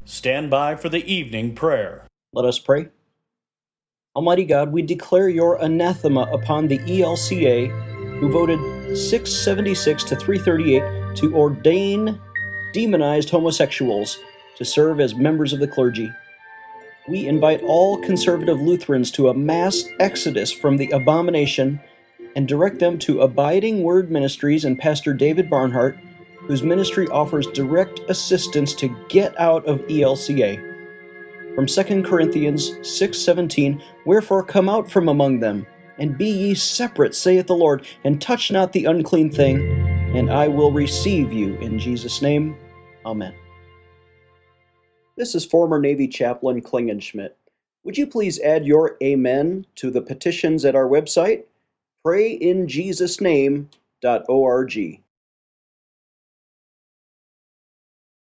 Stand by for the evening prayer. Let us pray. Almighty God, we declare your anathema upon the ELCA, who voted 676 to 338 to ordain demonized homosexuals to serve as members of the clergy. We invite all conservative Lutherans to a mass exodus from the abomination and direct them to Abiding Word Ministries and Pastor David Barnhart, whose ministry offers direct assistance to get out of ELCA. From 2 Corinthians 6:17, wherefore come out from among them, and be ye separate, saith the Lord, and touch not the unclean thing, and I will receive you in Jesus' name. Amen. This is former Navy Chaplain Klingenschmidt. Would you please add your amen to the petitions at our website, prayinjesusname.org.